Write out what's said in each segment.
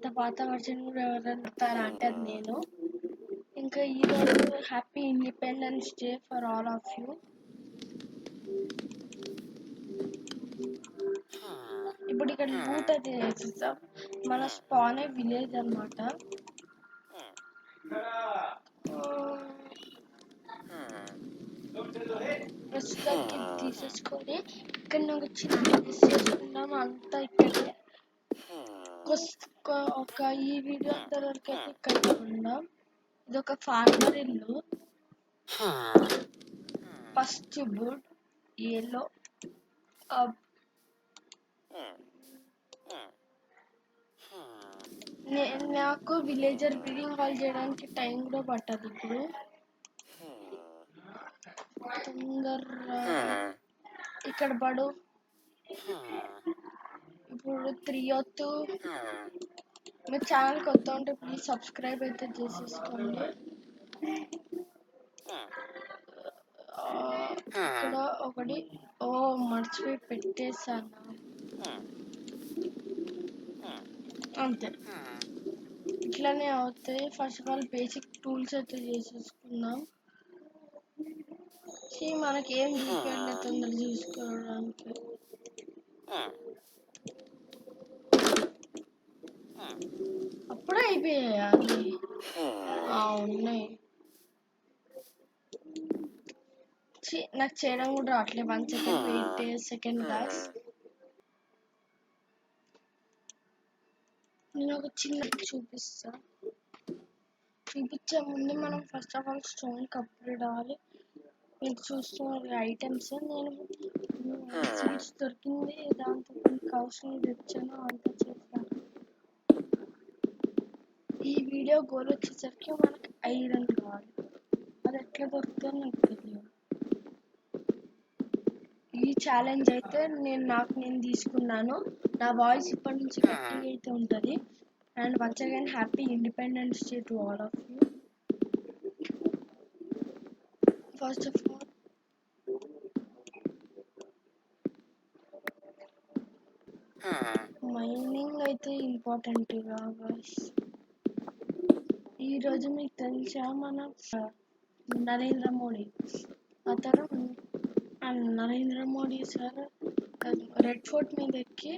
అంత పాత వర్షన్ కూడా ఎవరైనా ఇస్తారా అంటే అది నేను. ఇంకా ఈరోజు happy independence day for all of you. ఇప్పుడు ఇక్కడ లూట్ అయితే చేసేస్తాం. మన స్పానే విలేజ్ అనమాట. ప్రస్తుతానికి తీసేసుకొని ఇక్కడ ఒక చిన్న చేసుకున్నాం. అంతా ఇక్కడే ఒక ఈ వీడియో అంతవరకు అయితే ఇక్కడ ఉన్నాం. ఇది ఒక ఫార్మర్ ఇల్లు. First wood yellow. నాకు విలేజర్ బ్రీడింగ్ కాల్ చేయడానికి టైం కూడా పట్టదు. ఇప్పుడు తొందరగా ఇక్కడ పడు. ఇప్పుడు 3 మీరు ఛానల్ కొత్త ఉంటే ప్లీజ్ సబ్స్క్రైబ్ అయితే చేసేసుకోండి. ఇక్కడ ఒకటి మర్చిపోయి పెట్టేశాను. అంతే, ఇట్లానే అవుతాయి. First of all basic tools అయితే చేసేసుకుందాం. మనకి ఏం చూపించండి తొందర చూసుకోవడానికి. అప్పుడే అయిపోయాయి అన్ని. ఉన్నాయి. నాకు చేయడం కూడా రావట్లేదు. 1 సెకండ్ వెయిట్ సెకండ్ గాయస్. నేను ఒక చిన్న చూపిస్తా. చూపించే ముందు మనం first of all stone upgrade అవ్వాలి. మీరు చూస్తున్న ఐటమ్స్ నేను సీడ్స్ దొరికింది, దాంతో కొన్ని కౌస్ని తెచ్చాను, అంతా చేశాను. ఈ వీడియో గోల్ వచ్చేసరికి మనకి ఐరన్ కావాలి. అది ఎట్లా దొరుకుతుందో నాకు తెలియదు. ఈ ఛాలెంజ్ అయితే నేను తీసుకున్నాను. నా వాయిస్ ఇప్పటి నుంచి గట్టిగా అయితే ఉంటుంది. And once again happy independence day to all of you. First of all mining అయితే ఇంపార్టెంట్ గాయస్. ఈరోజు మీకు తెలుసా మన నరేంద్ర మోడీ అతను Narendra Modi sir red fort మీద ఎక్కి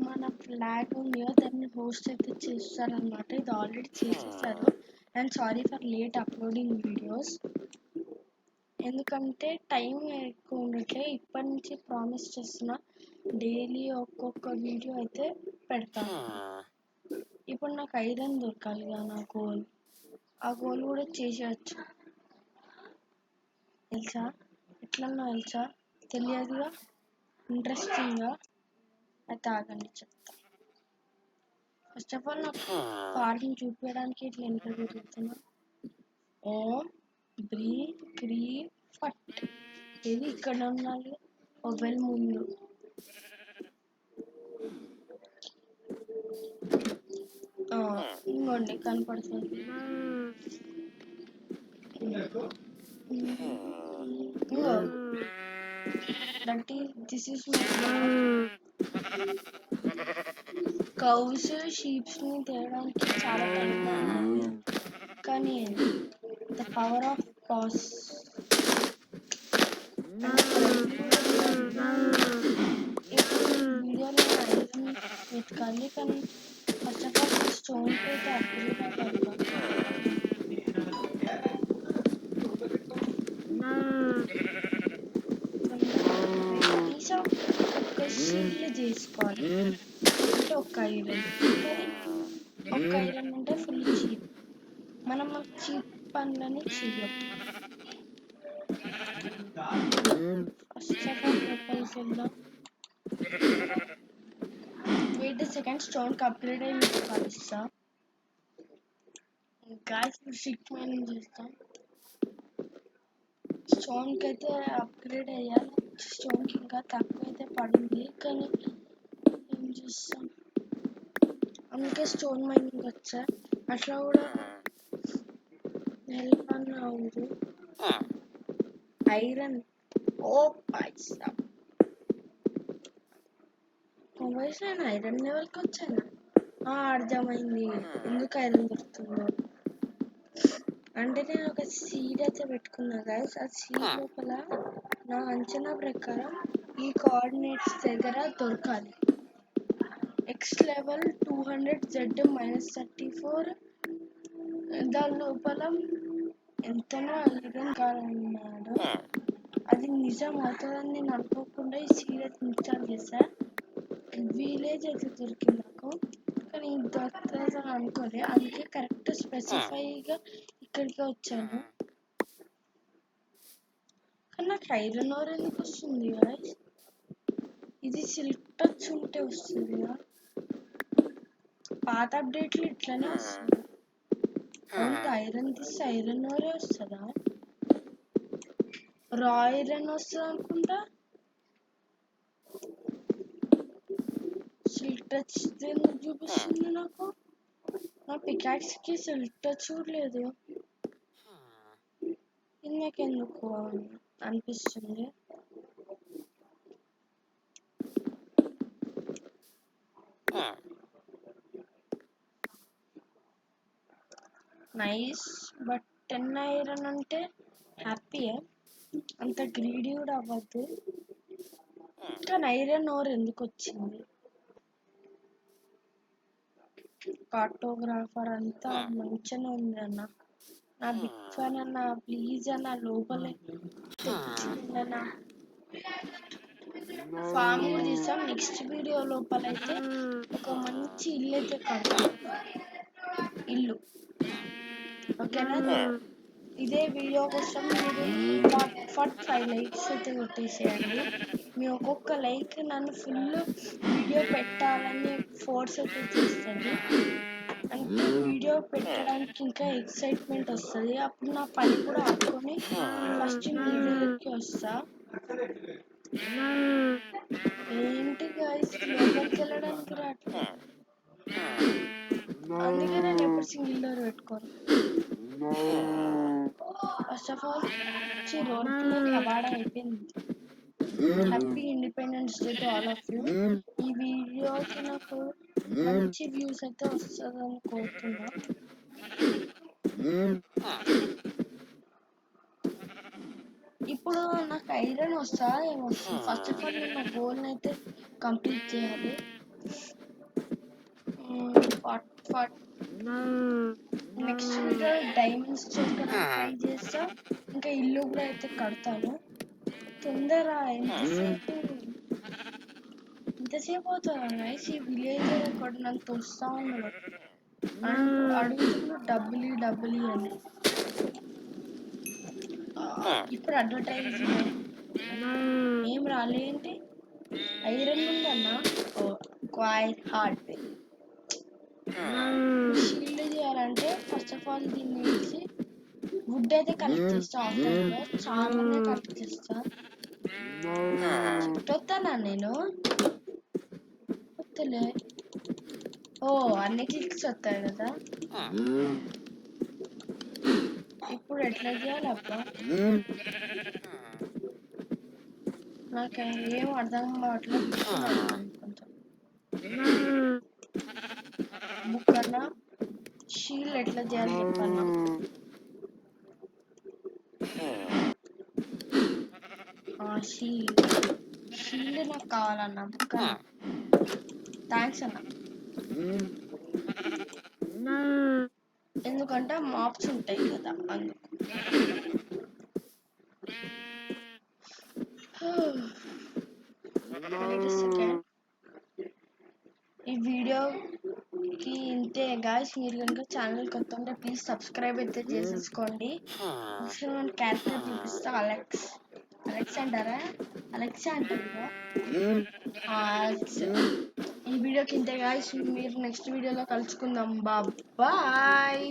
మన ఫ్లాగ్ ఉంది దాన్ని హోస్ట్ అయితే చేస్తారనమాట. ఇది ఆల్రెడీ చేసేసారు. And sorry for late uploading videos. ఎందుకంటే టైం ఎక్కువ ఉండట్లే. ఇప్పటి నుంచి ప్రామిస్ చేస్తున్నా డైలీ ఒక్కొక్క వీడియో అయితే పెడతాను. ఇప్పుడు నాకు ఐరన్ దొరకాలి కదా, నా గోల్. ఆ గోల్ కూడా చేసేయచ్చు తెలుసా. ఎట్లన్నా తెలుసా? తెలియదుగా. ఇంట్రెస్టింగ్గా అయితే ఆగండి చెప్తా. ఫస్ట్ ఆఫ్ ఆల్ నాకు ఫార్మింగ్ చూపించడానికి ఇట్లా ఎంత తిరుగుతున్నా. బ్రీ క్రీ ఫట్ ఇది ఇక్కడ ఉండాలి. మొబైల్ ముందు ఇంకోండి కనపడుతుంది. దిస్ ఈస్ కౌస్ షీప్స్ని తేయడానికి చాలా టైం పడుతుంది. కానీ ద పవర్ ఆఫ్ పాస్ వీడియోలో ఐరన్ వెతకాలి. కానీ ఫస్ట్ ఆఫ్ ఆల్ స్టోన్ అయితే అప్గ్రేడ్ అవ్వాలి. ఒక షీల్డ్ చేసుకోవాలి. అంటే ఒక ఐరన్, ఒక ఐరన్ అంటే ఫుల్ చీప్. మనం చీప్ పనులని చేయం. ఫస్ట్ ఆఫ్ ఆల్ వెపన్స్ వెళ్దాం. వెయిట్ సెకండ్ స్టోన్ అప్గ్రేడ్ అయ్యి మీకు కలుస్తా. గాయస్ షిఫ్ట్ మైనింగ్ చేస్తాం. స్టోన్కి అయితే అప్గ్రేడ్ అయ్యాలి. స్టోన్కి ఇంకా తక్కువ అయితే పడింది, కానీ ఏం చేస్తాం. అందుకే స్టోన్ మైనింగ్ వచ్చా. అట్లా కూడా హెల్ప్ అన్న అవుతుంది. ఐరన్ పైసా నేను ఐరన్ లెవెల్కి వచ్చాను. అర్థమైంది ఎందుకు ఐరన్ దొరుకుతుందో. అంటే నేను ఒక సీడ్ అయితే పెట్టుకున్నా గైస్. ఆ సీడ్ లోపల నా అంచనా ప్రకారం ఈ కోఆర్డినేట్స్ దగ్గర దొరకాలి. ఎక్స్ లెవెల్ 200 Z -34 దాని లోపల ఎంతనో ఐరన్ కావాలన్నాడు. అది నిజం అవుతుందని నేను అనుకోకుండా ఈ సీరియస్ ఇన్స్టాల్ చేశా. విలేజ్ అయితే దొరికింది నాకు, కానీ దొరుకుతుంది అనుకోలే. అందుకే కరెక్ట్ స్పెసిఫైగా ఇక్కడికి వచ్చాను. కానీ నాకు ఐరన్ ఓర్ ఎందుకు వస్తుంది గాయ్స్? ఇది సిల్క్ టచ్ ఉంటే వస్తుంది కదా, పాత అప్డేట్లు ఇట్లనే వస్తుంది. ఐరన్ తీస్తే ఐరన్ ఓరే వస్తుందా? రా ఐరన్ వస్తుంది అనుకుంటా. సిల్క్ టచ్ ఎందుకు చూపిస్తుంది నాకు? నా పికాక్స్ కి సిల్క్ టచ్ చూడలేదు. ఇందుకెందుకు అనిపిస్తుంది. నైస్, బట్ 10 ఐరన్ అంటే హ్యాపీయే, అంత గ్రీడీ కూడా అవ్వద్దు. కానీ ఐరన్ ఓర్ ఎందుకు వచ్చింది? కార్టోగ్రాఫర్ అంతా మంచిగానే ఉంది అన్న. నా బిగ్ ఫ్యాన్ అన్న, ప్లీజ్ అన్న లోపలే తెచ్చిందన్న. ఫామ్ కూడా తీసాం. నెక్స్ట్ వీడియో లోపల అయితే ఒక మంచి ఇల్లు అయితే కడతాం. ఇల్లు ఓకేనా? ఇదే వీడియో కోసం మీరు 45 లైక్స్ అయితే కొట్టేసేయండి. మీ ఒక్కొక్క లైక్ నన్ను ఫుల్ వీడియో పెట్టాలని ఫోర్స్ అయితే చేస్తుంది. అంటే వీడియో పెట్టడానికి ఇంకా ఎక్సైట్మెంట్ వస్తుంది. అప్పుడు నా పని కూడా ఆడుకొని ఫస్ట్ మీ వీడియోకి వస్తా. ఏంటి గైస్ లోపలికి వెళ్ళడానికి రావట్లేదు, అందుకే నేను ఎప్పుడు సింగిల్ డోర్ పెట్టుకోను. First of all role play కబాడా అయిపోయింది. Happy independence day to all of you. ఈ వీడియోకి నాకు మంచి వ్యూస్ అయితే వస్తుందని కోరుతున్నా. ఇప్పుడు నాకు ఐరన్ వస్తా ఏమొస్తుంది? ఫస్ట్ ఆఫ్ ఆల్ నేను నా గోల్ని అయితే కంప్లీట్ చేయాలి. నెక్స్ట్ వీడియో డైమండ్స్ చేసుకోవడానికి ట్రై చేస్తా. ఇంకా ఇల్లు కూడా అయితే కడతాను. తొందర ఎంతసేపు అవుతుంది గైస్? ఈ విలేజ్ ఒకటి నన్ను తోస్తా ఉన్నాడు, అడుగుతున్నా డబ్బులు అని. ఇప్పుడు అడ్వర్టైజ్మెంట్ ఏం రాలేంటి? ఐరన్ ఉందన్నా. క్వైట్ హార్డ్ షీల్డ్ చేయాలంటే ఫస్ట్ ఆఫ్ ఆల్ దీన్ని వేసి వుడ్ అయితే కలెక్ట్ చేస్తా. ఆఫ్టర్లో చాలానే కలెక్ట్ చేస్తా. వస్తానా నేను? వస్తలే. అన్ని క్లిక్స్ వస్తాయి కదా. ఇప్పుడు ఎట్లా చేయాలి అబ్బా? నాకు ఏం అర్థం కావట్లేదు. బుక్ అన్నా షీల్డ్ ఎట్లా చేయాలి చెప్పన్నా? షీల్డ్ నాకు కావాలన్నా. బుక్ అన్నా థ్యాంక్స్ అన్న. ఎందుకంటే మాప్స్ ఉంటాయి కదా అందుకు. ఈ వీడియోకి ఇంతే గాయ్స్. మీరు కనుక ఛానల్ కొత్త ఉంటే ప్లీజ్ సబ్స్క్రైబ్ అయితే చేసేసుకోండి. మన క్యారెక్టర్ చూపిస్తా. అలెక్స్ అంటారా? అలెక్సా అంటారు. ఈ వీడియోకి ఇంతే గాయ్స్. మీరు నెక్స్ట్ వీడియోలో కలుసుకుందాం. బాయ్.